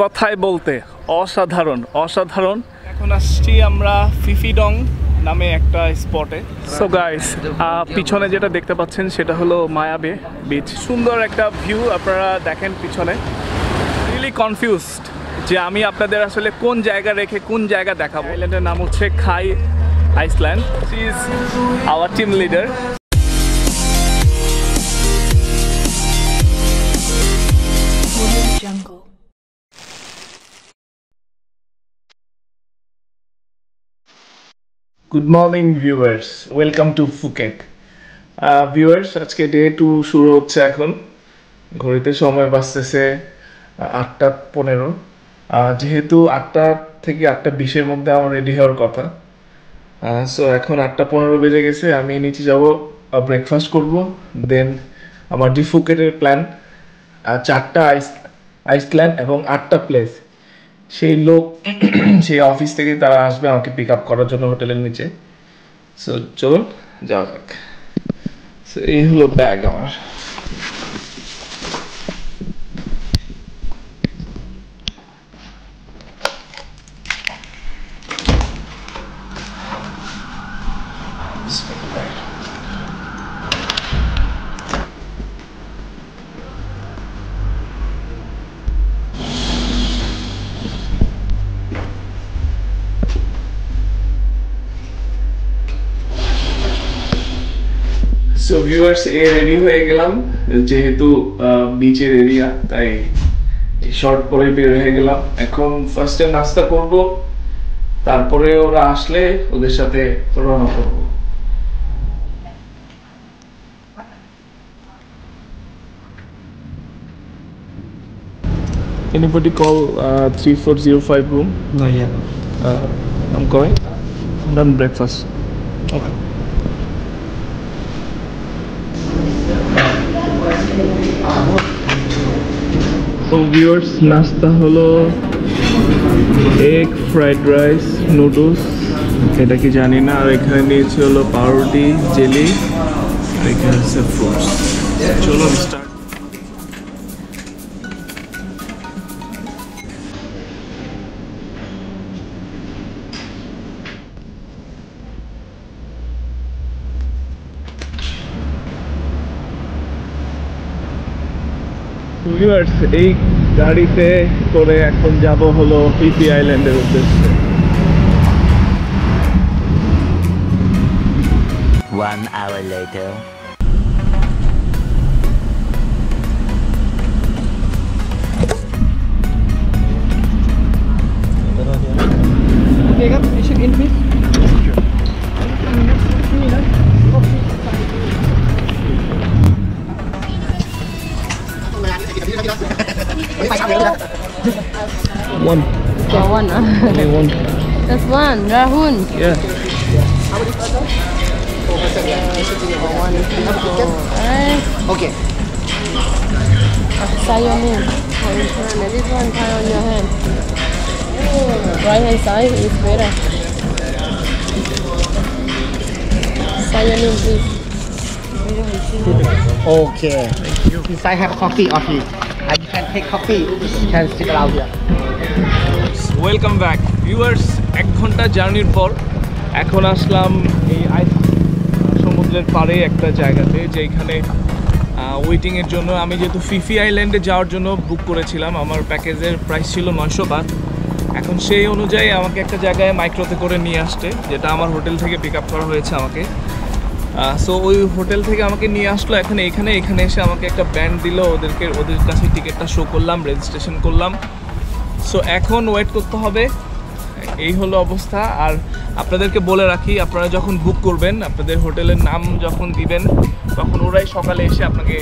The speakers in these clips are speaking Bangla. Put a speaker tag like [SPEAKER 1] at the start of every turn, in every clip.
[SPEAKER 1] কথায় বলতে অসাধারণ অসাধারণ। এখন আসছি আমরা ফিফিডং নামে একটা স্পটে। সো গাইস, পিছনে যেটা দেখতে পাচ্ছেন সেটা হলো মায়া বে বিচ। সুন্দর একটা ভিউ আপনারা দেখেন পিছনে। রিয়েলি কনফিউজড যে আমি আপনাদের আসলে কোন জায়গা রেখে কোন জায়গা দেখাবো। আইল্যান্ডের নাম হচ্ছে খাই Iceland. She is our team leader. Good morning viewers, welcome to Phuket. Viewers, আজকে ডে 2 শুরু হচ্ছে। এখন ঘড়িতে সময় বাজতেছে 8:15। যেহেতু 8টা থেকে 8:20 মধ্যে আমার রেডি হওয়ার কথা, সো এখন 8:15 বেজে গেছে। আমি নিচে যাব, ব্রেকফাস্ট করব, দেন আমার ফুকেটের প্ল্যান 4টা আইসল্যান্ড এবং 8টা প্লেস। সেই লোক সেই অফিস থেকে তারা আসবে আমাকে পিক আপ করার জন্য হোটেলের নিচে। সো চলুন যাওয়া যাক। সো এই হলো ব্যাগ আমার। সো ভিউয়ার্স, রেডি হয়ে গেলাম। যেহেতু বিচের এরিয়া, তাই শর্ট পরে বের হয়ে গেলাম। এখন ফার্স্টে নাস্তা করব, তারপরে ওরা আসলে ওদের সাথে রওনা করব। Anybody call 3405 room?
[SPEAKER 2] No, yeah.
[SPEAKER 1] I'm going. I'm done breakfast. Okay. So viewers, নাস্তা হলো এগ ফ্রাইড রাইস নুডলস, এটা কি জানি না। আর এখানে নিয়েছি হলো পাউরুটি, জেলি, আর এখানে হচ্ছে ফ্রুটস। চলো স্টার্ট। ভিউয়ার্স, এই গাড়িতে করে এখন যাব হলো ফিফি আইল্যান্ডের উদ্দেশ্যে।
[SPEAKER 3] 1 hour later.
[SPEAKER 2] Okay, guys, you should in please.
[SPEAKER 1] One.
[SPEAKER 4] Yeah, one.
[SPEAKER 1] Only one.
[SPEAKER 4] That's one. Rahul.
[SPEAKER 1] Yeah.
[SPEAKER 4] One. Alright.
[SPEAKER 2] Okay.
[SPEAKER 4] Sign your name. This one, sign on your hand. Right hand side is better. Sign your name, please.
[SPEAKER 2] Okay. Thank you. Inside have coffee or tea. You can take coffee. You can sit around here.
[SPEAKER 1] Welcome back viewers. 1 ঘন্টা জার্নির পর এখন আসলাম এই সমুদ্রের পাড়ে একটা জায়গাতে, যেখানে ওয়েটিংয়ের জন্য। আমি যেহেতু ফিফি আইল্যান্ডে যাওয়ার জন্য বুক করেছিলাম, আমার প্যাকেজের প্রাইস ছিল 900 বাট। এখন সেই অনুযায়ী আমাকে একটা জায়গায় মাইক্রোতে করে নিয়ে আসছে, যেটা আমার হোটেল থেকে পিক আপ করা হয়েছে আমাকে। সো ওই হোটেল থেকে আমাকে নিয়ে আসলো। এখন এখানে এসে আমাকে একটা ব্যান্ড দিল, ওদের কাছে টিকিটটা শো করলাম, রেজিস্ট্রেশন করলাম। সো এখন ওয়েট করতে হবে, এই হলো অবস্থা। আর আপনাদেরকে বলে রাখি, আপনারা যখন বুক করবেন, আপনাদের হোটেলের নাম যখন দিবেন, তখন ওরাই সকালে এসে আপনাকে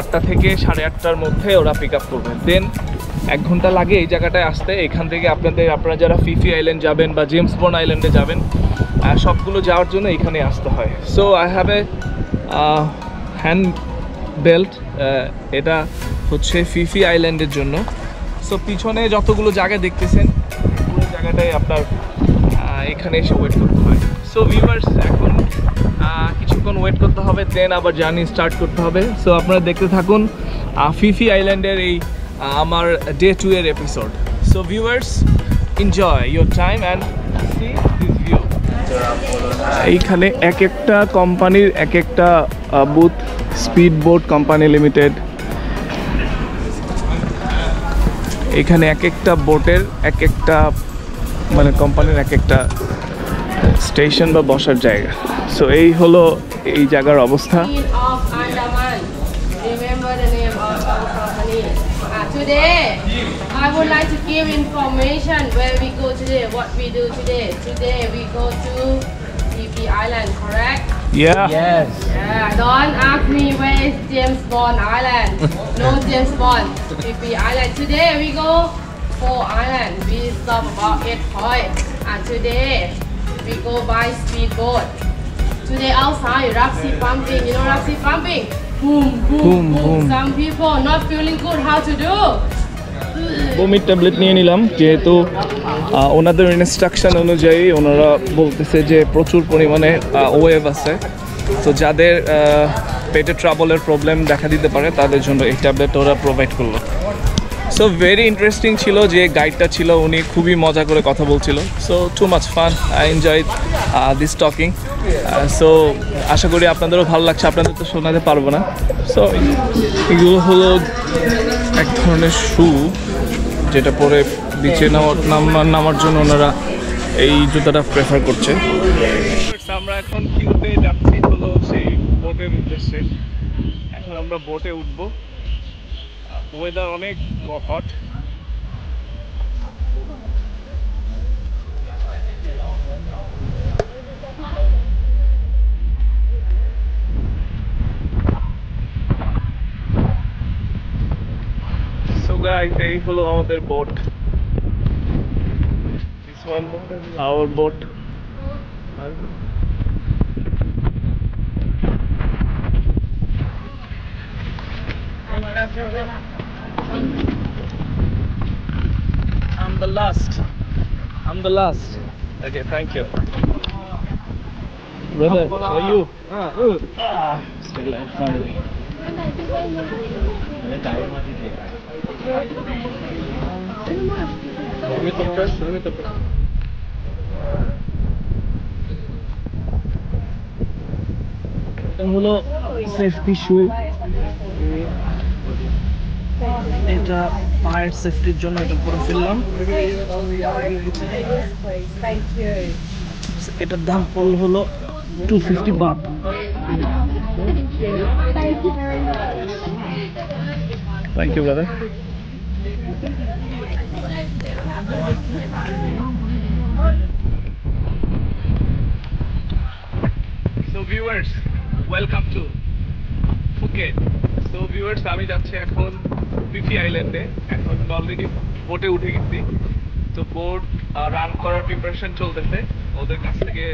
[SPEAKER 1] 8টা থেকে 8:30টার মধ্যে ওরা পিক আপ করবেন। দেন 1 ঘন্টা লাগে এই জায়গাটায় আসতে। এখান থেকে আপনারা যারা ফিফি আইল্যান্ড যাবেন বা জেমস বন্ড আইল্যান্ডে যাবেন, সবগুলো যাওয়ার জন্য এখানে আসতে হয়। So I have a hand belt, এটা হচ্ছে ফিফি আইল্যান্ডের জন্য। সো পিছনে যতগুলো জায়গা দেখতেছেন, পুরো জায়গাটাই আপনার এখানে এসে ওয়েট করতে হয়। সো ভিউয়ার্স, এখন কিছুক্ষণ ওয়েট করতে হবে, দেন আবার জার্নি স্টার্ট করতে হবে। সো আপনারা দেখতে থাকুন ফিফি আইল্যান্ডের এই আমার ডে 2 এর episode. So viewers, enjoy your time and see this view. এইখানে এক একটা কোম্পানির এক একটা booth, speed boat company limited. এখানে এক একটা বোটের এক একটা মানে কোম্পানির এক একটা স্টেশন বা বসার জায়গা। সো এই হলো এই জায়গার অবস্থা।
[SPEAKER 4] Queen of Andaman. Remember the name of our company. Today, I would like to give information where we go today, what we do today. Today we go to PP Island, correct?
[SPEAKER 1] Yeah.
[SPEAKER 2] Yes.
[SPEAKER 4] Yeah, don't ask me where is James Bond Island. No James Bond. PP Island. Today we go 4 island. We stop about 8 points. And today we go by speedboat. Today outside, Rapsi pumping. You know Rapsi pumping? Boom, boom,
[SPEAKER 1] Boom,
[SPEAKER 4] boom,
[SPEAKER 1] boom.
[SPEAKER 4] Some people not feeling good. How to do?
[SPEAKER 1] বমির ট্যাবলেট নিয়ে নিলাম, যেহেতু ওনাদের ইনস্ট্রাকশন অনুযায়ী ওনারা বলতেছে যে প্রচুর পরিমাণে ওয়েভ আছে, তো যাদের পেটে ট্রাবলের প্রবলেম দেখা দিতে পারে তাদের জন্য এই ট্যাবলেট ওরা প্রোভাইড করলো। সো ভেরি ইন্টারেস্টিং ছিল, যে গাইডটা ছিল উনি খুবই মজা করে কথা বলছিল। So too much fun, I enjoy this talking. So আশা করি আপনাদেরও ভালো লাগছে, আপনাদের তো শোনাতে পারবো না। সো এগুলো হলো এক ধরনের শু, যেটা পরে বিচে নামার জন্য ওনারা এই জুতাটা প্রেফার করছে। আমরা এখন কিউতে যাচ্ছি হলো সেই বোটের উদ্দেশ্যে। এখন আমরা বোটে উঠবো। ওয়েদার অনেক হট। So guys, এই হলো আমাদের boat. This one, our boat. I'm the last. Okay, thank you. Brother, how are you? Still alive, finally. হলো সেফটি শু, এটা পায়ের সেফটির জন্য এটা পরে ফেললাম। এটার দাম পড়ল হলো 250 baht. Thank you brother. So viewers, welcome to Phuket. So viewers, আমি যাচ্ছি এখন পিপি আইল্যান্ডে। এখন অলরেডি বোটে উঠে গেছি, তো বোট রান করার প্রিপারেশন চলতেছে। ওদের কাছ থেকে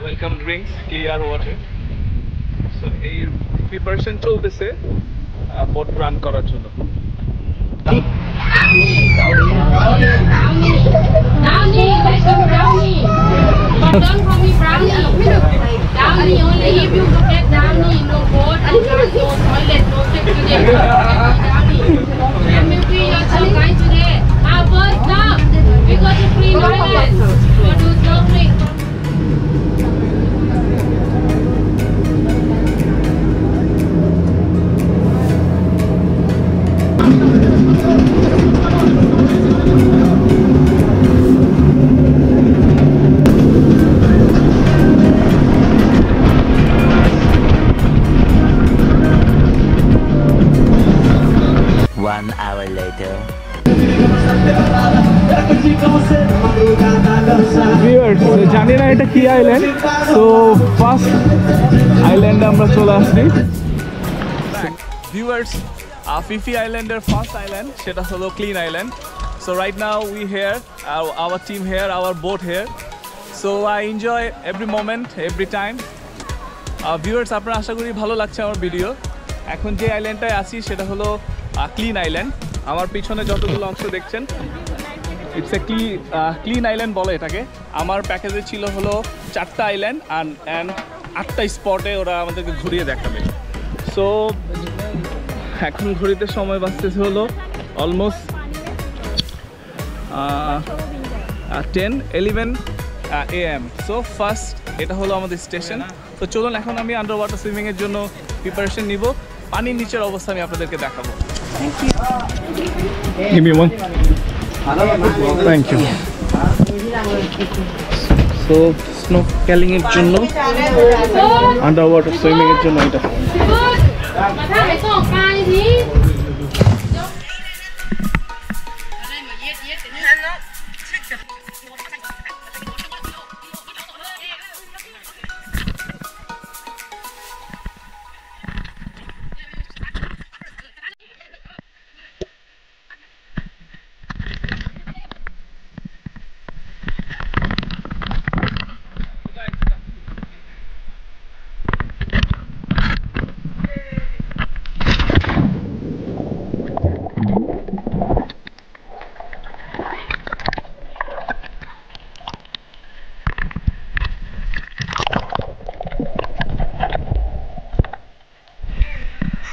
[SPEAKER 1] welcome drinks, clear water, so এই প্রিপারেশন চলতেছে বোট রান করার জন্য।
[SPEAKER 4] Brownie, like a brownie. But don't call me brownie. Brownie only if you forget brownie, no boat, and no toilet, no trip today. Brownie. Let me free your tour guide today. First stop, we go to Queen Island. Go to snorkeling.
[SPEAKER 3] One hour later.
[SPEAKER 1] Viewers, জানি না এটা কি আইল্যান্ড, তো ফার্স্ট আইল্যান্ডে আমরা চলে আসছি। ভিউয়ার্স, ফিফি আইল্যান্ডের ফার্স্ট আইল্যান্ড সেটা হলো clean island. So right now we here, our team here, our boat here. So I enjoy every moment, every time. Viewers, আপনারা আশা করি ভালো লাগছে আমার ভিডিও। এখন যে আইল্যান্ডটায় আছি সেটা হলো ক্লিন আইল্যান্ড। আমার পিছনে যতগুলো অংশ দেখছেন, ইটস এ ক্লিন আইল্যান্ড বলে এটাকে। আমার প্যাকেজে ছিল হলো 4টা আইল্যান্ড অ্যান্ড 8টা স্পটে ওরা আমাদেরকে ঘুরিয়ে দেখাবে। সো এখন ঘুরিতে সময় বাঁচতেছে হলো অলমোস্ট 10-11 AM। সো ফার্স্ট এটা হলো আমাদের স্টেশন। তো চলুন এখন আমি আন্ডার ওয়াটার সুইমিংয়ের জন্য প্রিপারেশন নিব। পানির নিচের অবস্থা আমি আপনাদেরকে দেখাবো। Give me one. Thank you. So স্নোকেলিং এর জন্য, আন্ডার ওয়াটার সুইমিং এর জন্য এটা।
[SPEAKER 4] Mà thằng này có ca như thế.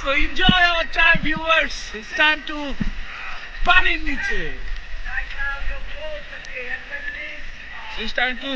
[SPEAKER 1] So enjoy our time, viewers. It's time to পানির নিচে। It's time to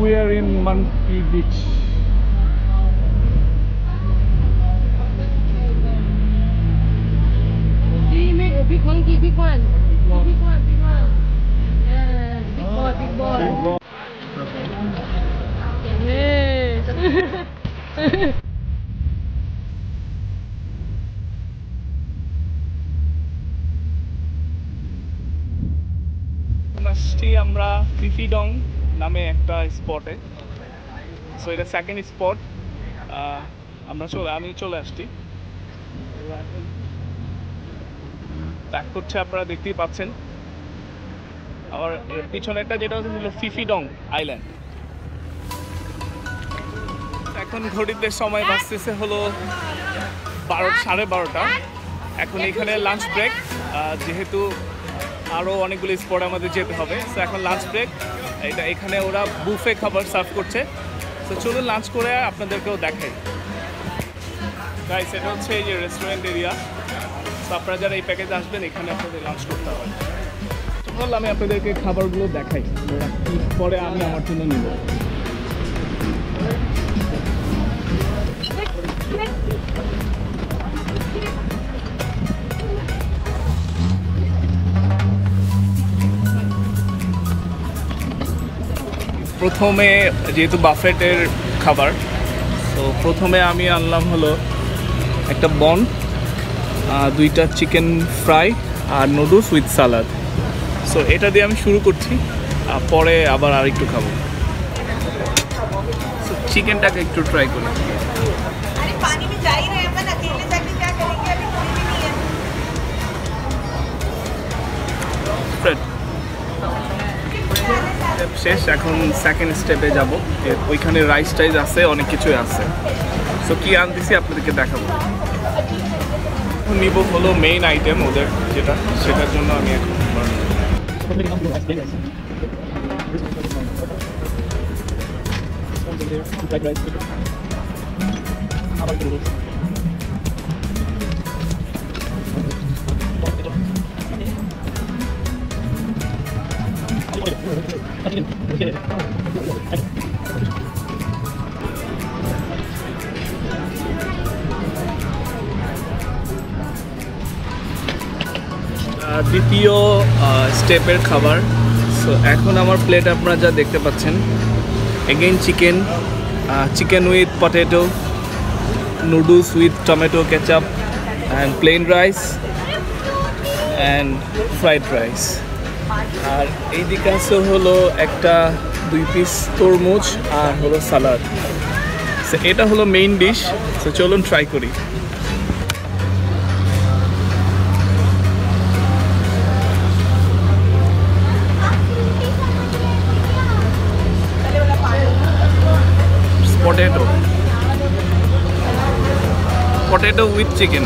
[SPEAKER 1] we are in Monkey Beach.
[SPEAKER 4] Hey, make a big monkey, big one. Big one, big one. Yeah, big boy, big boy. Hey.
[SPEAKER 1] আসছি আমরা ফিফিডং নামে একটা স্পটে। সো এটা সেকেন্ড স্পট। আমি চলে আসছি। ব্যাক করছে, আপনারা দেখতেই পাচ্ছেন। আর পিছনেরটা যেটা হচ্ছে ফিফিডং আইল্যান্ড। এখন ঘড়িতে সময় বাজতেছে হলো 12:30। এখন এখানে লাঞ্চ ব্রেক, যেহেতু আরও অনেকগুলো স্পট আমাদের যেতে হবে। সো এখন লাঞ্চ ব্রেক। এটা এখানে ওরা বুফে খাবার সার্ভ করছে। তো চলুন লাঞ্চ করে আপনাদেরকেও দেখাই। গাইস, এটা হচ্ছে এই যে রেস্টুরেন্ট এরিয়া। তো আপনারা যারা এই প্যাকেজে আসবেন এখানে আপনাদের লাঞ্চ করতে হবে। তো বললাম আমি আপনাদেরকে খাবারগুলো দেখাই, ওরা কী পরে আমি আমার জন্য নিব। প্রথমে যেহেতু বাফেটের খাবার, তো প্রথমে আমি আনলাম হলো একটা বন, 2টা চিকেন ফ্রাই আর নুডলস উইথ সালাদ। সো এটা দিয়ে আমি শুরু করছি, পরে আবার আর একটু খাবো। সো চিকেনটাকে একটু ট্রাই করি। শেষ, এখন সেকেন্ড স্টেপে যাব। ওইখানে রাইস টাইস আছে, অনেক কিছুই আছে। সো কি আনতেছি আপনাদেরকে দেখাবো। নিব হলো মেইন আইটেম ওদের যেটা, সেটার জন্য আমি এখন দ্বিতীয় স্টেপের খাবার। সো এখন আমার প্লেট আপনারা যা দেখতে পাচ্ছেন, again chicken with potato, noodles with tomato ketchup and plain rice and fried rice. আর এইদিকে আছে হলো একটা 2 পিস তরমুজ আর হলো সালাদ। এটা হলো মেইন ডিশ। তো চলুন ট্রাই করি। Potato with chicken.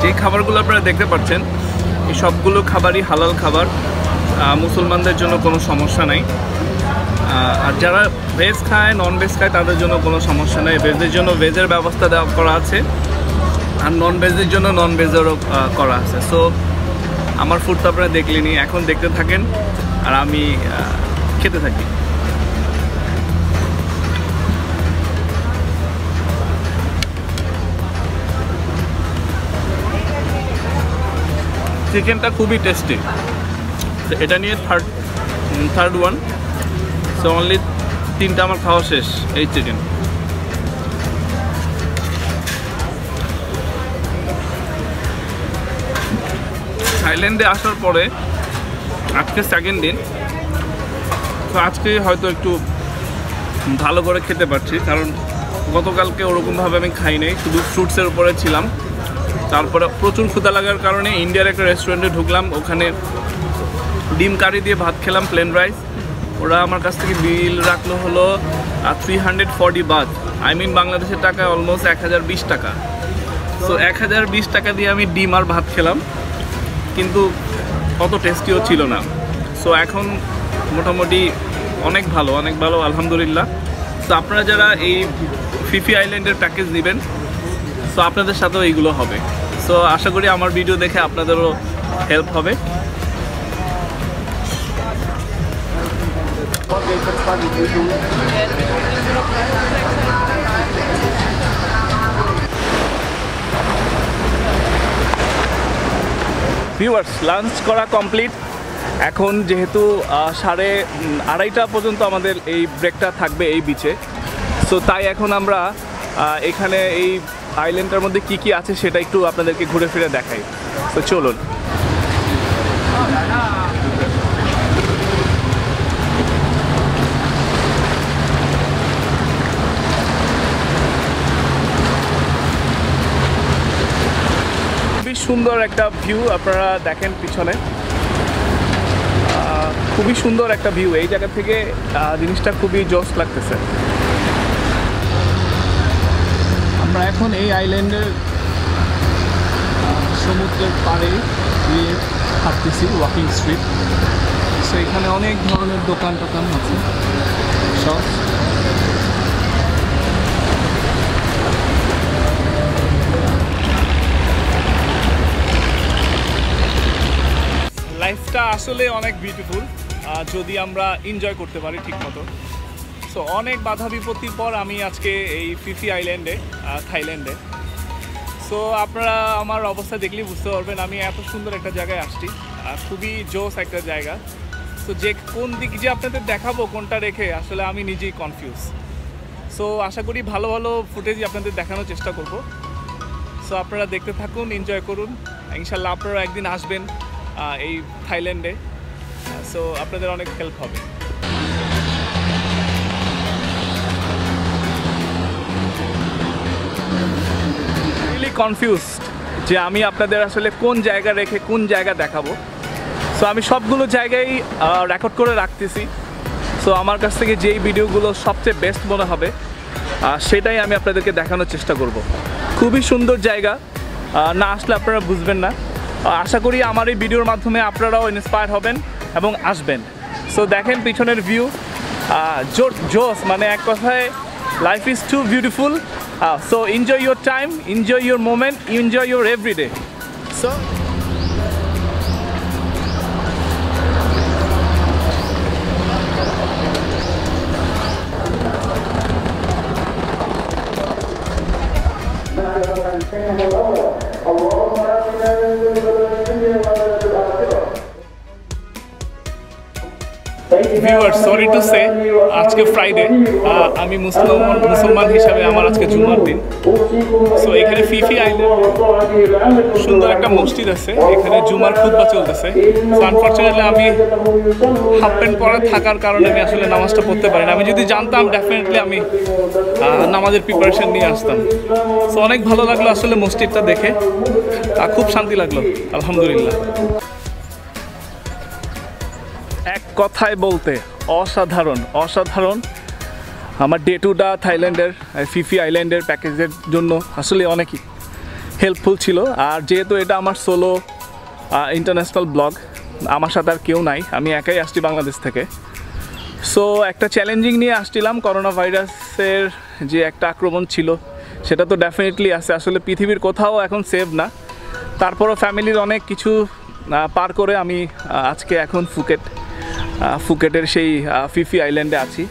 [SPEAKER 1] যে খাবারগুলো আপনারা দেখতে পাচ্ছেন এই সবগুলো খাবারই হালাল খাবার, মুসলমানদের জন্য কোনো সমস্যা নাই। আর যারা ভেজ খায় নন ভেজ খায় তাদের জন্য কোনো সমস্যা নেই। ভেজের জন্য ভেজের ব্যবস্থা দেওয়া করা আছে, আর নন ভেজের জন্য নন ভেজেরও করা আছে। সো আমার ফুড তো আপনারা দেখলেনি, এখন দেখতে থাকেন আর আমি খেতে থাকি। চিকেনটা খুবই টেস্টি। এটা নিয়ে থার্ড ওয়ান। সো অনলি 3টা আমার খাওয়া শেষ এই চিকেন। থাইল্যান্ডে আসার পরে আজকে সেকেন্ড দিন। তো আজকে হয়তো একটু ভালো করে খেতে পারছি, কারণ গতকালকে ওরকমভাবে আমি খাই নাই, শুধু ফ্রুটসের উপরে ছিলাম। তারপরে প্রচুর ক্ষুধা লাগার কারণে ইন্ডিয়ার একটা রেস্টুরেন্টে ঢুকলাম, ওখানে ডিম কারি দিয়ে ভাত খেলাম, প্লেন রাইস। ওরা আমার কাছ থেকে বিল রাখলো হলো 340 বাত, আই মিন বাংলাদেশের টাকা অলমোস্ট 1020 টাকা। সো 1020 টাকা দিয়ে আমি ডিম আর ভাত খেলাম, কিন্তু অত টেস্টিও ছিল না। সো এখন মোটামুটি অনেক ভালো আলহামদুলিল্লাহ। সো আপনারা যারা এই ফিফি আইল্যান্ডের প্যাকেজ নেবেন, সো আপনাদের সাথেও এইগুলো হবে। সো আশা করি আমার ভিডিও দেখে আপনাদেরও হেল্প হবে। ভিউয়ার্স, লাঞ্চ করা কমপ্লিট। এখন যেহেতু 2:30 পর্যন্ত আমাদের এই ব্রেকটা থাকবে এই বিচে, সো তাই এখন আমরা এখানে এই আইল্যান্ডটার মধ্যে কি কি আছে সেটা একটু আপনাদেরকে ঘুরে ফিরে দেখাই। তো চলুন। খুবই সুন্দর একটা ভিউ আপনারা দেখেন পিছনে, খুবই সুন্দর একটা ভিউ। এই জায়গা থেকে জিনিসটা খুবই জোস লাগতেছে। আমরা এখন এই আইল্যান্ডের সমুদ্রের পাড়ে গিয়ে হাঁটতেছি, ওয়াকিং স্ট্রিট। সো এখানে অনেক ধরনের দোকান টোকান আছে সব। লাইফটা আসলে অনেক বিউটিফুল যদি আমরা এনজয় করতে পারি ঠিক মতো। সো অনেক বাধা বিপত্তির পর আমি আজকে এই ফিফি আইল্যান্ডে, থাইল্যান্ডে। সো আপনারা আমার অবস্থা দেখলেই বুঝতে পারবেন আমি এত সুন্দর একটা জায়গায় আসছি, খুবই জোস একটা জায়গা। সো যে কোন দিক যে আপনাদের দেখাবো কোনটা রেখে আসলে আমি নিজেই কনফিউজ। সো আশা করি ভালো ভালো ফুটেজই আপনাদের দেখানোর চেষ্টা করব। সো আপনারা দেখতে থাকুন, এনজয় করুন। ইনশাল্লাহ আপনারা একদিন আসবেন এই থাইল্যান্ডে। সো আপনাদের অনেক হেল্প হবে। রিয়েলি কনফিউজড যে আমি আপনাদের আসলে কোন জায়গা রেখে কোন জায়গা দেখাবো। সো আমি সবগুলো জায়গায় রেকর্ড করে রাখতেছি। সো আমার কাছ থেকে যেই ভিডিওগুলো সবচেয়ে বেস্ট মনে হবে সেটাই আমি আপনাদেরকে দেখানোর চেষ্টা করব। খুবই সুন্দর জায়গা, না আসলে আপনারা বুঝবেন না। আশা করি আমার এই ভিডিওর মাধ্যমে আপনারাও ইন্সপায়ার হবেন এবং আসবেন। সো দেখেন পিছনের ভিউ, জোস, মানে এক কথায় life is too beautiful. So enjoy your time, enjoy your moment, enjoy your everyday. So
[SPEAKER 5] اللهم
[SPEAKER 1] viewers, sorry to say, আজকে ফ্রাইডে, আমি মুসলমান হিসাবে আমার আজকে জুমার দিন। সো এখানে ফিফি আইল্যান্ড সুন্দর একটা মসজিদ আছে, এখানে জুমার খুতবা চলতেছে। সো আনফর্চুনেটলি আমি হাফ প্যান্ট পরা থাকার কারণে আমি আসলে নামাজটা পড়তে পারি না। আমি যদি জানতাম ডেফিনেটলি আমি নামাজের প্রিপারেশন নিয়ে আসতাম। সো অনেক ভালো লাগলো আসলে মসজিদটা দেখে, খুব শান্তি লাগলো, আলহামদুলিল্লাহ। এক কথায় বলতে অসাধারণ অসাধারণ। আমার ডে টুটা থাইল্যান্ডের ফিফি আইল্যান্ডের প্যাকেজের জন্য আসলে অনেকই হেল্পফুল ছিল। আর যেহেতু এটা আমার সোলো ইন্টারন্যাশনাল ব্লগ, আমার সাথে আর কেউ নাই, আমি একাই আসছি বাংলাদেশ থেকে। সো একটা চ্যালেঞ্জিং নিয়ে আসছিলাম, করোনা ভাইরাসের যে একটা আক্রমণ ছিল সেটা তো ডেফিনেটলি আছে, আসলে পৃথিবীর কোথাও এখন সেভ না। তারপরও ফ্যামিলির অনেক কিছু পার করে আমি আজকে এখন ফুকেটের সেই ফিফি আইল্যান্ডে আছি।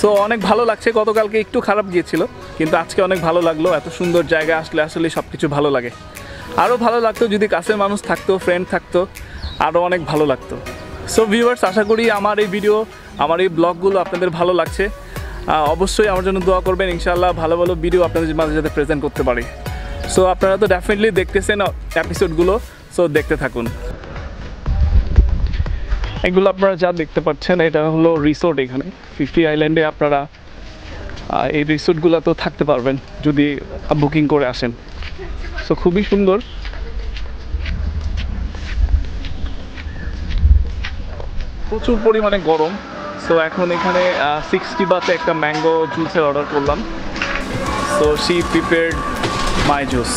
[SPEAKER 1] সো অনেক ভালো লাগছে। গতকালকে একটু খারাপ গিয়েছিল, কিন্তু আজকে অনেক ভালো লাগলো। এত সুন্দর জায়গা আসলে আসলে সব কিছু ভালো লাগে। আরও ভালো লাগতো যদি কাছের মানুষ থাকতো, ফ্রেন্ড থাকতো, আরও অনেক ভালো লাগতো। সো ভিউয়ার্স, আশা করি আমার এই ভিডিও, আমার এই ব্লগগুলো আপনাদের ভালো লাগছে। অবশ্যই আমার জন্য দোয়া করবেন, ইনশাআল্লাহ ভালো ভালো ভিডিও আপনাদের মাঝে যাতে প্রেজেন্ট করতে পারি। সো আপনারা তো ডেফিনেটলি দেখতেছেন এপিসোডগুলো, সো দেখতে থাকুন। এগুলো আপনারা যা দেখতে পাচ্ছেন এটা হলো রিসোর্ট। এখানে ফিফি আইল্যান্ডে আপনারা এই রিসোর্টগুলো তো থাকতে পারবেন যদি বুকিং করে আসেন। সো খুবই সুন্দর। প্রচুর পরিমাণে গরম। সো এখন এখানে 60 বাতে একটা ম্যাঙ্গো জুসের অর্ডার করলাম। So she prepared my juice.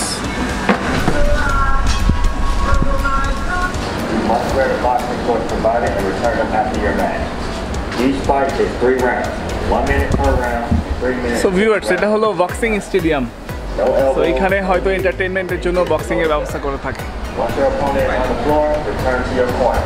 [SPEAKER 5] Must wear the boxing shorts provided and return them after your match. Each fight is 3 rounds, 1 minute per round, 3 minutes.
[SPEAKER 1] So viewers, এটা হলো বক্সিং স্টেডিয়াম।
[SPEAKER 5] No elbows.
[SPEAKER 1] তো এখানে হয়তো এন্টারটেইনমেন্টের জন্য বক্সিংয়ের ব্যবস্থা করে থাকে।
[SPEAKER 5] Once your opponent is on the floor, return to your corner.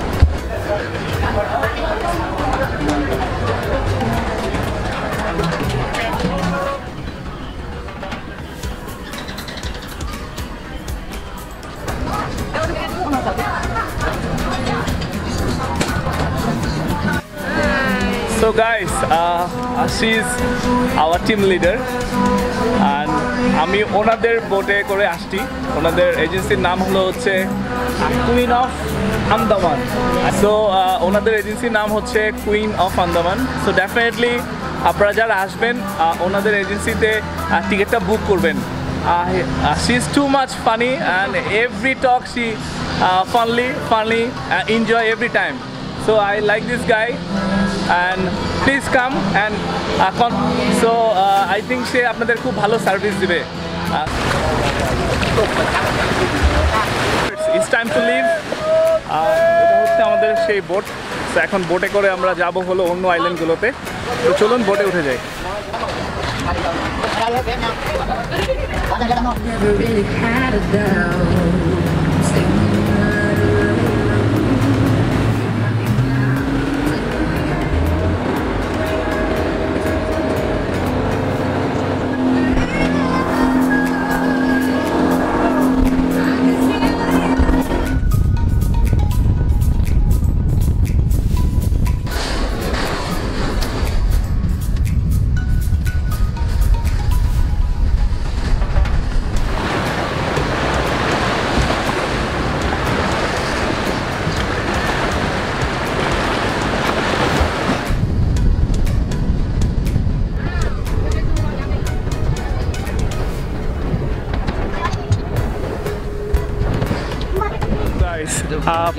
[SPEAKER 1] So guys, she is our team leader and আমি ওনাদের বোটে করে আসছি। ওনাদের এজেন্সির নাম হলো হচ্ছে কুইন অফ আন্দামান। সো ওনাদের এজেন্সির নাম হচ্ছে queen of Andaman. So definitely আপনারা যারা আসবেন ওনাদের এজেন্সিতে টিকিটটা বুক করবেন। She is too much funny and every talk she funnily enjoy every time. So I like this guy and please come and so I think সে আপনাদের খুব ভালো সার্ভিস দিবে। It's time to leave. এটা হচ্ছে আমাদের সেই বোট। তো এখন বোটে করে আমরা যাব হলো অন্য আইল্যান্ডগুলোতে। তো চলুন বোটে উঠে যাই।
[SPEAKER 6] Never really had a doubt.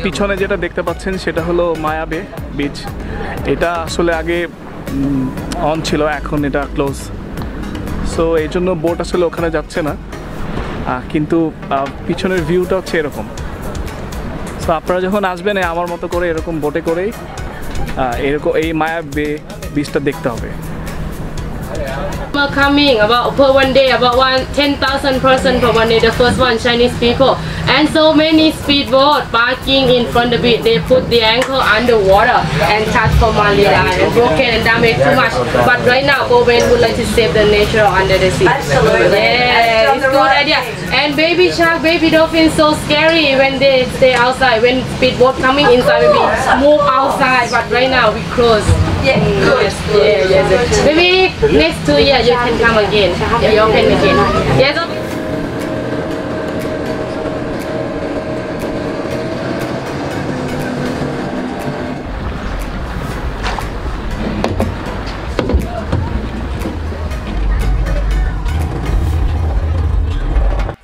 [SPEAKER 1] পিছনে যেটা দেখতে পাচ্ছেন সেটা হলো মায়া বে বিচ। এটা আসলে আগে অন ছিল, এখন এটা ক্লোজ। সো এই জন্য বোট আসলে ওখানে যাচ্ছে না, কিন্তু পিছনের ভিউটা হচ্ছে এরকম। সো আপনারা যখন আসবেন আমার মতো করে এরকম বোটে করেই এরকম এই মায়া বে বিচটা দেখতে হবে।
[SPEAKER 4] Coming about per one day, about 10,000 person per one day. The first one Chinese people, and so many speedboat parking in front of it. They put the ankle underwater and touch for Malila and broken and damaged too much. But right now, Bowen would like to save the nature under the sea.
[SPEAKER 6] Absolutely.
[SPEAKER 4] Yeah, it's a good idea. And baby shark, baby dolphin, so scary when they stay outside. When speedboat coming inside, we move outside. But right now we close.
[SPEAKER 6] Yeah, good.
[SPEAKER 4] Yes. Maybe next 2 years you can come again. Yeah, you open again. Yes.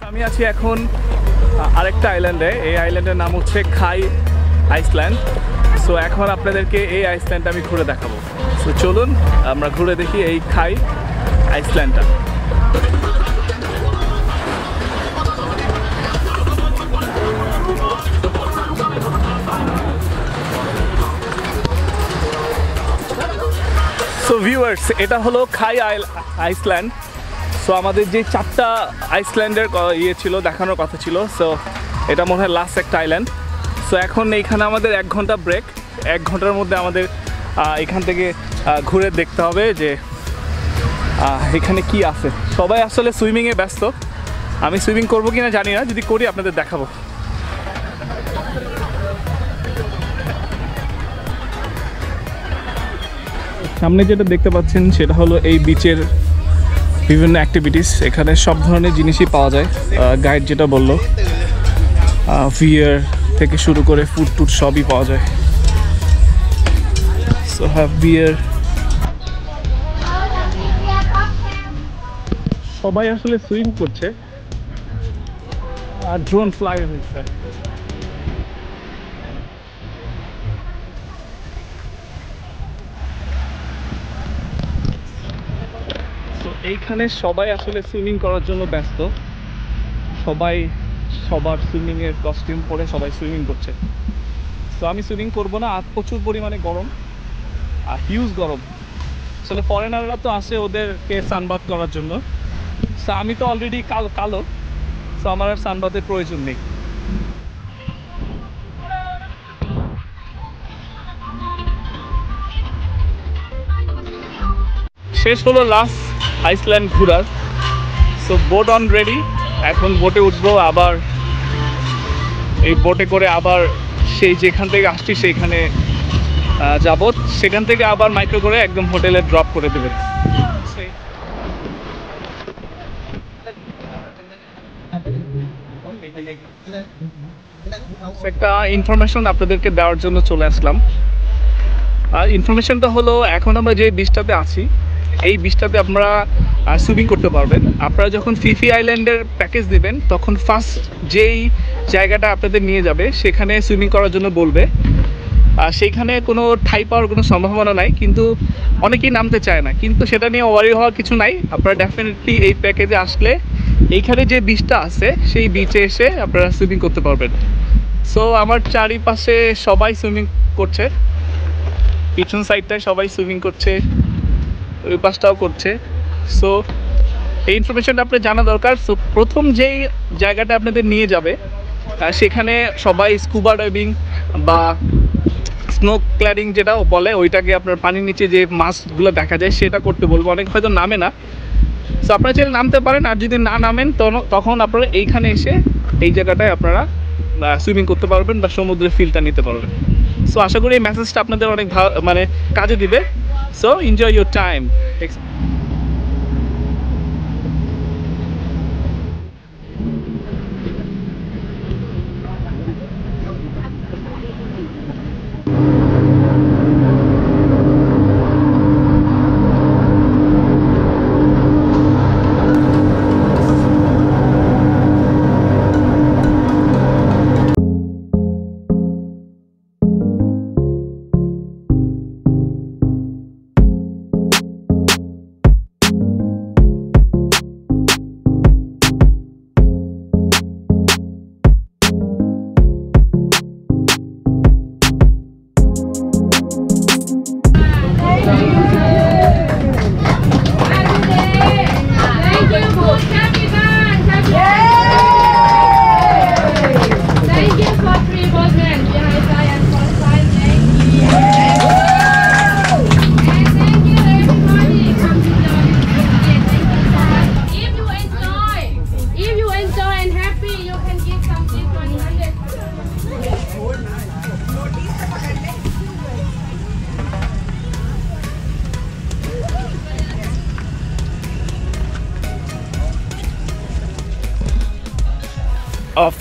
[SPEAKER 1] আমি আছি এখন আরেকটা আইল্যান্ডে। এই আইল্যান্ডের নাম হচ্ছে খাই আইসল্যান্ড। সো এখন আপনাদেরকে এই আইসল্যান্ডটা আমি ঘুরে দেখাবো। সো চলুন আমরা ঘুরে দেখি এই খাই আইসল্যান্ডটা। সো ভিউয়ার্স, এটা হলো খাই আইসল্যান্ড। সো আমাদের যে 4টা আইসল্যান্ডের ইয়ে ছিল, দেখানোর কথা ছিল। সো এটা মনে হয় লাস্ট একটা আইল্যান্ড। সো এখন এইখানে আমাদের 1 ঘন্টা ব্রেক। 1 ঘন্টার মধ্যে আমাদের এখান থেকে ঘুরে দেখতে হবে যে এখানে কি আছে। সবাই আসলে সুইমিংয়ে ব্যস্ত। আমি সুইমিং করবো কিনা জানি না, যদি করি আপনাদের দেখাবো। সামনে যেটা দেখতে পাচ্ছেন সেটা হলো এই বিচের বিভিন্ন অ্যাক্টিভিটিস। এখানে সব ধরনের জিনিসই পাওয়া যায়। গাইড যেটা বললো, ভিয়ার থেকে শুরু করে ফুড টুড সবই পাওয়া যায়। সো হ্যাভ বিয়ার। সবাই আসলে সুইম করছে আর ড্রোন ফ্লাই হয়েছে। এইখানে সবাই আসলে সুইমিং করার জন্য ব্যস্ত। সবাই সবার সুইমিংয়ের কস্টিউম পরে সবাই সুইমিং করছে। তো আমি সুইমিং করবো না, আর প্রচুর পরিমাণে গরম, আর হিউজ গরম। আসলে ফরেনাররা তো আসে ওদেরকে সানবাথ করার জন্য। সো আমি তো অলরেডি কালো, সো আমার আর সানবাথের প্রয়োজন নেই। শেষ হলো লাস্ট আইসল্যান্ড ঘোরার। So boat on ready. এখন বোটে উঠবো, আবার এই বোটে করে আবার সেই যেখান থেকে আসছি সেইখানে যাব। সেখান থেকে আবার মাইক্রো করে একদম হোটেলে ড্রপ করে দেবে। একটা ইনফরমেশন আপনাদেরকে দেওয়ার জন্য চলে আসলাম। আর ইনফরমেশনটা হলো, এখন আমরা যে বিচটাতে আছি এই বিচটাতে আপনারা সুইমিং করতে পারবেন। আপনারা যখন ফিফি আইল্যান্ডের প্যাকেজ দেবেন তখন ফার্স্ট যেই জায়গাটা আপনাদের নিয়ে যাবে সেখানে সুইমিং করার জন্য বলবে। সেইখানে কোনো ঠাঁই পাওয়ার কোনো সম্ভাবনা নাই, কিন্তু অনেকেই নামতে চায় না। কিন্তু সেটা নিয়ে ওয়ারি হওয়ার কিছু নাই। আপনারা ডেফিনেটলি এই প্যাকেজে আসলে এইখানে যে বিচটা আছে সেই বিচে এসে আপনারা সুইমিং করতে পারবেন। সো আমার চারিপাশে সবাই সুইমিং করছে, পিছন সাইডটায় সবাই সুইমিং করছে, ওই পাশটাও করছে। সো এই ইনফরমেশনটা আপনার জানা দরকার। সো প্রথম যেই জায়গাটা আপনাদের নিয়ে যাবে সেখানে সবাই স্কুবা ডাইভিং বা স্নো ক্ল্যাডিং যেটা বলে, ওইটাকে আপনার পানির নিচে যে মাছগুলো দেখা যায় সেটা করতে বলবো। অনেক হয়তো নামে না, সো আপনারা চাইলে নামতে পারেন। আর যদি না নামেন তখন আপনারা এইখানে এসে এই জায়গাটায় আপনারা সুইমিং করতে পারবেন বা সমুদ্রের ফিলটা নিতে পারবেন। সো আশা করি এই মেসেজটা আপনাদের অনেক ভালো মানে কাজে দিবে। So enjoy your time.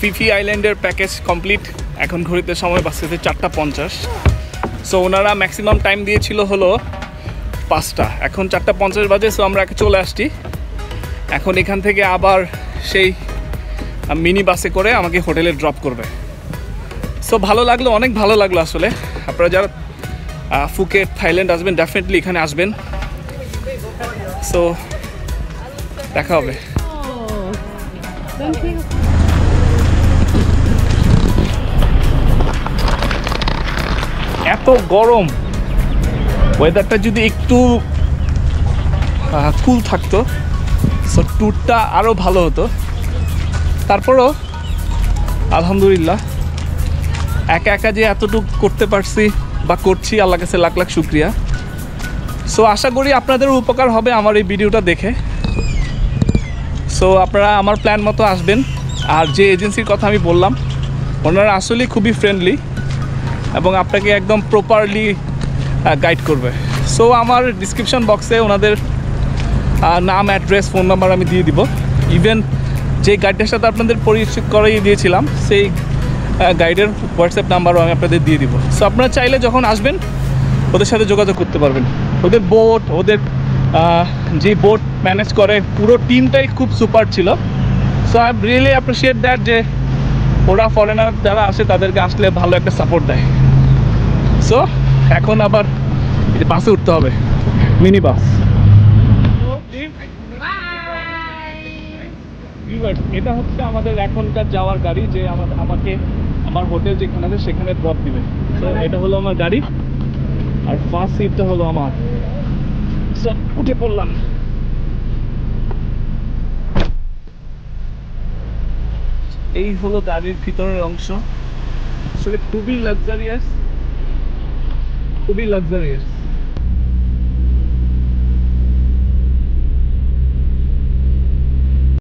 [SPEAKER 1] ফিফি আইল্যান্ডের প্যাকেজ কমপ্লিট। এখন ঘড়িতে সময় বাঁচতেছে 4:50। সো ওনারা ম্যাক্সিমাম টাইম দিয়েছিল হলো 5টা, এখন 4:50 বাজে। সো আমরা চলে আসছি। এখন এখান থেকে আবার সেই মিনি বাসে করে আমাকে হোটেলে ড্রপ করবে। সো ভালো লাগলো, অনেক ভালো লাগলো আসলে। আপনারা যারা ফুকেট থাইল্যান্ড আসবেন ডেফিনেটলি এখানে আসবেন। সো দেখা হবে। এত গরম, ওয়েদারটা যদি একটু কুল থাকতো সো ট্যুরটা আরও ভালো হতো। তারপরও আলহামদুলিল্লাহ একা একা যে এতটুকু করতে পারছি বা করছি, আল্লাহ কাছে লাখ লাখ শুক্রিয়া। সো আশা করি আপনাদের উপকার হবে আমার এই ভিডিওটা দেখে। সো আপনারা আমার প্ল্যান মতো আসবেন। আর যে এজেন্সির কথা আমি বললাম ওনারা আসলেই খুবই ফ্রেন্ডলি এবং আপনাকে একদম প্রপারলি গাইড করবে। সো আমার ডিসক্রিপশন বক্সে ওনাদের নাম, অ্যাড্রেস, ফোন নাম্বার আমি দিয়ে দিব। ইভেন যে গাইডের সাথে আপনাদের পরিচয় করিয়ে দিয়েছিলাম সেই গাইডের হোয়াটসঅ্যাপ নাম্বারও আমি আপনাদের দিয়ে দিব। সো আপনারা চাইলে যখন আসবেন ওদের সাথে যোগাযোগ করতে পারবেন। ওদের বোট, ওদের যে বোট ম্যানেজ করে পুরো টিমটাই খুব সুপার ছিল। So I really appreciate that যে ওরা ফরেনার যারা আসে তাদেরকে আসলে ভালো একটা সাপোর্ট দেয়। সো এখন আবার বাসে উঠতে হবে, মিনি বাস। এটা হচ্ছে আমাদের এখনকার যাওয়ার গাড়ি, যে আমাকে আমার হোটেল যেখানে আছে সেখানে ড্রপ দিবে। তো এটা হলো আমার গাড়ি আর ফার্স্ট সিটটা হলো আমার। সো উঠে পড়লাম। এই হলো গাড়ির ভিতরের অংশ। আসলে খুবই লাক্সারিয়াস, খুবই লাক্সারিয়াস।